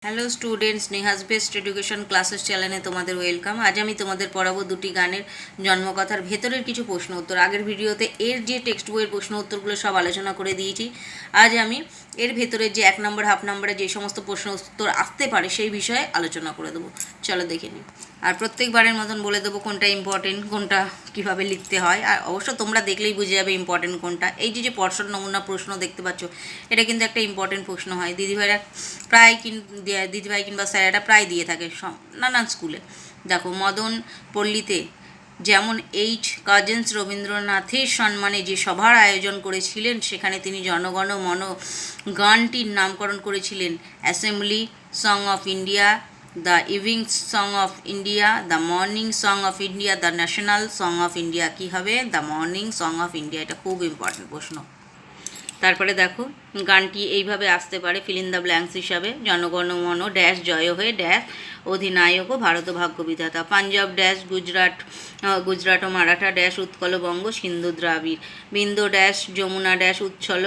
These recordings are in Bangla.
Hello students, Nehaj best education classes চ্যানেলে তোমাদের ওয়েলকাম। আজ আমি তোমাদের পড়াবো দুটি গানের জন্মকথার ভেতরের কিছু প্রশ্ন উত্তর। আগের ভিডিওতে এর যে টেক্সট বইয়ের প্রশ্ন উত্তরগুলো সব আলোচনা করে দিয়েছি। আজ আমি এর ভেতরের যে 1 নম্বর হাফ নম্বরে যে সমস্ত প্রশ্ন উত্তর আসতে পারে সেই বিষয়ে আলোচনা করে দেবো। চলো দেখে নিই। আর প্রত্যেকবারের মতন বলে দেবো কোনটা ইম্পর্টেন্ট, কোনটা কীভাবে লিখতে হয়। আর অবশ্য তোমরা দেখলেই বুঝে যাবে ইম্পর্টেন্ট কোনটা। এই যে পর্ষদ নমুনা প্রশ্ন দেখতে পাচ্ছ, এটা কিন্তু একটা ইম্পর্টেন্ট প্রশ্ন হয়। দিদিভাইরা প্রায় দিদিভাই কিংবা স্যারেরা প্রায় দিয়ে থাকে নানান স্কুলে। দেখো, মদন পল্লীতে যেমন কাজিন্স রবীন্দ্রনাথের সম্মানে যে সভার আয়োজন করেছিলেন, সেখানে তিনি জনগণ মন গানটির নামকরণ করেছিলেন assembly song of India, the evening song of India, the morning song of India, the national song of India. কী হবে? The morning song of India. এটা খুব ইম্পর্টেন্ট প্রশ্ন। তারপরে দেখো, গানটি এইভাবে আসতে পারে ফিল ইন দ্য ব্ল্যাঙ্কস হিসাবে: জনগণ মন ড্যাশ জয় হয়ে ড্যাশ অধিনায়ক ও ভারত ভাগ্য বিধাতা, পাঞ্জাব ড্যাশ গুজরাট ও মারাঠা ড্যাশ উৎকল বঙ্গ সিন্ধু দ্রাবিড়, বিন্দু ড্যাশ যমুনা ড্যাশ উচ্ছল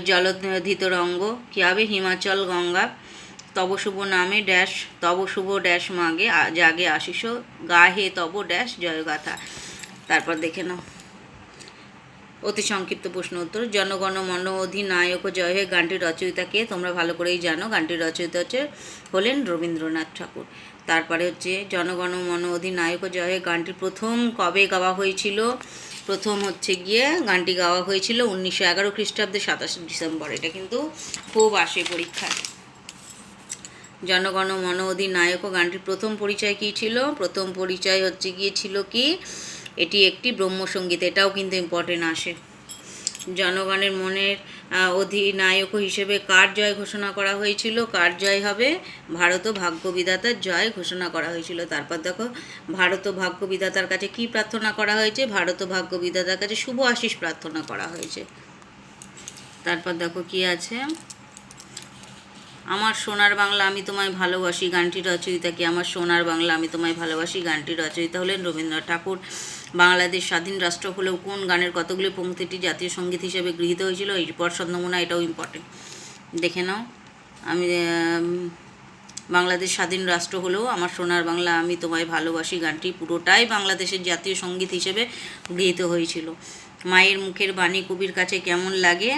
জলধিত রঙ্গ। কী হবে? হিমাচল গঙ্গা। তব শুভ নামে ড্যাশ তব শুভ ড্যাশ মাগে জাগে আশিস গা হে তব ড্যাশ জয়গাথা। তারপর দেখে নাও অতি সংক্ষিপ্ত প্রশ্ন উত্তর: জনগণ মন অধিনায়ক জয় হে গানটির রচয়িতা কে? তোমরা ভালো করেই জানো, গানটির রচয়িতা হলেন রবীন্দ্রনাথ ঠাকুর। তারপরে হচ্ছে জনগণ মন অধিনায়ক জয় হে গানটি প্রথম কবে গাওয়া হয়েছিল? প্রথম গানটি গাওয়া হয়েছিল 1911 খ্রিস্টাব্দে 27 ডিসেম্বর। এটা কিন্তু খুব আসে পরীক্ষায়। জনগণ মন অধিনায়ক গানটির প্রথম পরিচয় কী ছিল? প্রথম পরিচয় ছিল কি? এটি একটি ব্রহ্মসঙ্গীত। এটাও কিন্তু ইম্পর্টেন্ট আসে। জনগণের মনের অধিনায়ক হিসেবে কার জয় ঘোষণা করা হয়েছিল? কার জয় হবে? ভারত ভাগ্য বিধাতার জয় ঘোষণা করা হয়েছিল। তারপর দেখো, ভারত ভাগ্য বিধাতার কাছে কি প্রার্থনা করা হয়েছে? ভারত ভাগ্য বিধাতার কাছে শুভ আশিস প্রার্থনা করা হয়েছে। তারপর দেখো কি আছে, আমার সোনার বাংলা আমি তোমায় ভালোবাসি গানটির রচয়িতা কি? আমার সোনার বাংলা আমি তোমায় ভালোবাসি গানটির রচয়িতা হলেন রবীন্দ্রনাথ ঠাকুর। বাংলাদেশ স্বাধীন রাষ্ট্র হলেও কোন গানের কতগুলি পংক্তিটি জাতীয় সঙ্গীত হিসেবে গৃহীত হয়েছিল? এই পর্ষদ নমুনা। এটাও ইম্পর্টেন্ট, দেখে নাও। আমি বাংলাদেশ স্বাধীন রাষ্ট্র হলেও আমার সোনার বাংলা আমি তোমায় ভালোবাসি গানটি পুরোটাই বাংলাদেশের জাতীয় সঙ্গীত হিসেবে গৃহীত হয়েছিল। মায়ের মুখের বাণী কবির কাছে কেমন লাগে?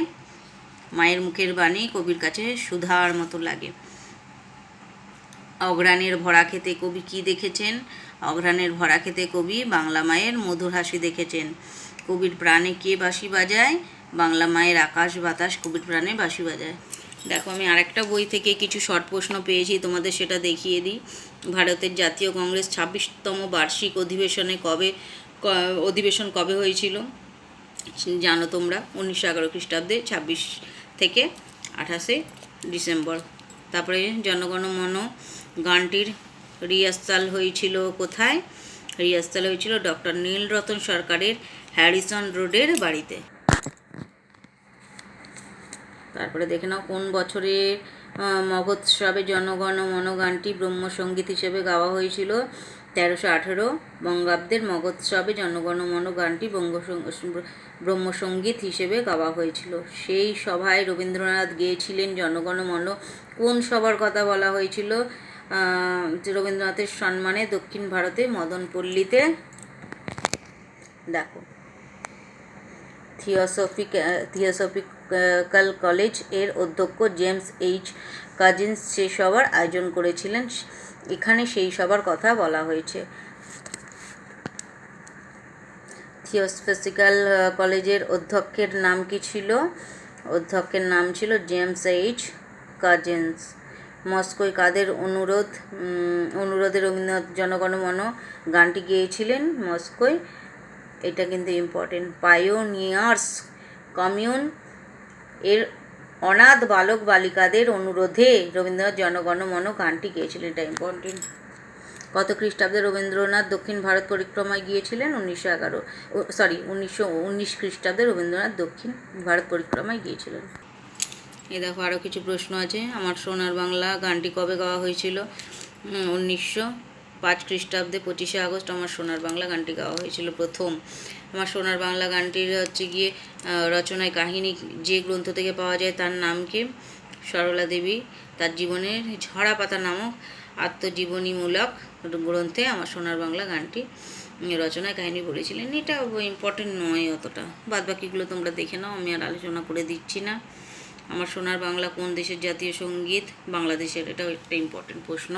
মায়ের মুখের বাণী কবির কাছে সুধার মতো লাগে। অঘ্রাণের ভরা খেতে কবি কি দেখেছেন? অঘ্রাণের ভরা খেতে কবি বাংলা মায়ের মধুর হাসি দেখেছেন। কবির প্রাণে কে বাঁশি বাজায়? বাংলা মায়ের আকাশ বাতাস কবির প্রাণে বাঁশি বাজায়। দেখো, আমি আরেকটা বই থেকে কিছু শর্ট প্রশ্ন পেয়েছি, তোমাদের সেটা দেখিয়ে দিই। ভারতের জাতীয় কংগ্রেস 26তম বার্ষিক অধিবেশন কবে হয়েছিল? জানো তোমরা, 1911 খ্রিস্টাব্দে 26 থেকে 28 ডিসেম্বর। তারপরে জনগণ মন গানটির রিহার্সাল হয়েছিল কোথায়? রিহার্সাল হয়েছিল ডক্টর নীলরতন সরকারের হ্যারিসন রোডের বাড়িতে। তারপরে দেখে নাও, কোন বছরে মগোৎসবে জনগণ মন গানটি ব্রহ্মসঙ্গীত হিসেবে গাওয়া হয়েছিল? 1318 বঙ্গাব্দের মগোৎসবে জনগণ মন গানটি ব্রহ্মসঙ্গীত হিসেবে গাওয়া হয়েছিল। সেই সভায় রবীন্দ্রনাথ গেয়েছিলেন জনগণ মন। কোন সভার কথা বলা হয়েছিল? রবীন্দ্রনাথের সম্মানে দক্ষিণ ভারতে মদনপল্লীতে। দেখো, থিওসফিক্যাল কলেজ এর অধ্যক্ষ জেমস কাজিন্স সেই সভার আয়োজন করেছিলেন। এখানে সেই সভার কথা বলা হয়েছে। থিওসফিক্যাল কলেজের অধ্যক্ষের নাম কি ছিল? অধ্যক্ষের নাম ছিল জেমস কাজিন্স। মস্কোয় কাদের অনুরোধে রবীন্দ্রনাথ জনগণ মন গানটি গেয়েছিলেন? মস্কোয়। এটা কিন্তু ইম্পর্টেন্ট। পায়োনিয়ার্স কমিউন এর অনাথ বালক বালিকাদের অনুরোধে রবীন্দ্রনাথ জনগণ মন গানটি গেয়েছিলেন। এটা ইম্পর্টেন্ট। কত খ্রিস্টাব্দে রবীন্দ্রনাথ দক্ষিণ ভারত পরিক্রমায় গিয়েছিলেন? 1919 খ্রিস্টাব্দে রবীন্দ্রনাথ দক্ষিণ ভারত পরিক্রমায় গিয়েছিলেন। এই দেখো, আরও কিছু প্রশ্ন আছে। আমার সোনার বাংলা গানটি কবে গাওয়া হয়েছিল? 1905 খ্রিস্টাব্দে 25শে আগস্ট আমার সোনার বাংলা গানটি গাওয়া হয়েছিল প্রথম। আমার সোনার বাংলা গানটির রচনায় কাহিনী যে গ্রন্থ থেকে পাওয়া যায় তার নাম কি? সরলা দেবী। তার জীবনের ঝরা পাতা নামক আত্মজীবনীমূলক গ্রন্থে আমার সোনার বাংলা গানটি রচনায় কাহিনী বলেছিলেন। এটা ইম্পর্টেন্ট নয় অতটা, বাদ বাকিগুলো তোমরা দেখে নাও, আমি আর আলোচনা করে দিচ্ছি না। আমার সোনার বাংলা কোন দেশের জাতীয় সঙ্গীত? বাংলাদেশের। এটাও একটা ইম্পর্টেন্ট প্রশ্ন।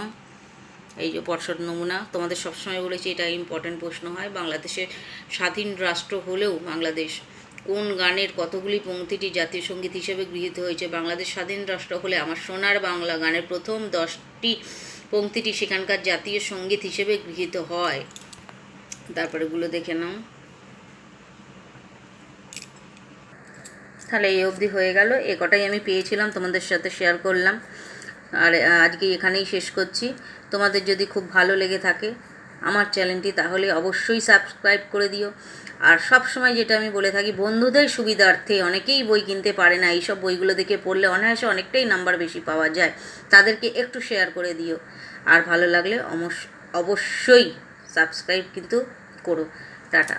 এই যে পর্ষদ নমুনা, তোমাদের সবসময় বলেছি এটা ইম্পর্টেন্ট প্রশ্ন হয়। বাংলাদেশের স্বাধীন রাষ্ট্র হলেও বাংলাদেশ কোন গানের কতগুলি পংক্তিটি জাতীয় সঙ্গীত হিসেবে গৃহীত হয়েছে? বাংলাদেশ স্বাধীন রাষ্ট্র হলে আমার সোনার বাংলা গানের প্রথম 10টি পংক্তিটি সেখানকার জাতীয় সঙ্গীত হিসেবে গৃহীত হয়। তারপরেগুলো দেখে নাও। তাহলে এই অবধি হয়ে গেল, এ কটাই আমি পেয়েছিলাম তোমাদের সাথে শেয়ার করলাম। আর আজকে এখানেই শেষ করছি। তোমাদের যদি খুব ভালো লেগে থাকে আমার চ্যানেলটি, তাহলে অবশ্যই সাবস্ক্রাইব করে দিও। আর সব সময় যেটা আমি বলে থাকি, বন্ধুদের সুবিধার্থে, অনেকেই বই কিনতে পারে না, এইসব বইগুলো দেখে পড়লে অনায়াসে অনেকটাই নাম্বার বেশি পাওয়া যায়, তাদেরকে একটু শেয়ার করে দিও। আর ভালো লাগলে অবশ্যই সাবস্ক্রাইব কিন্তু করো। টাটা।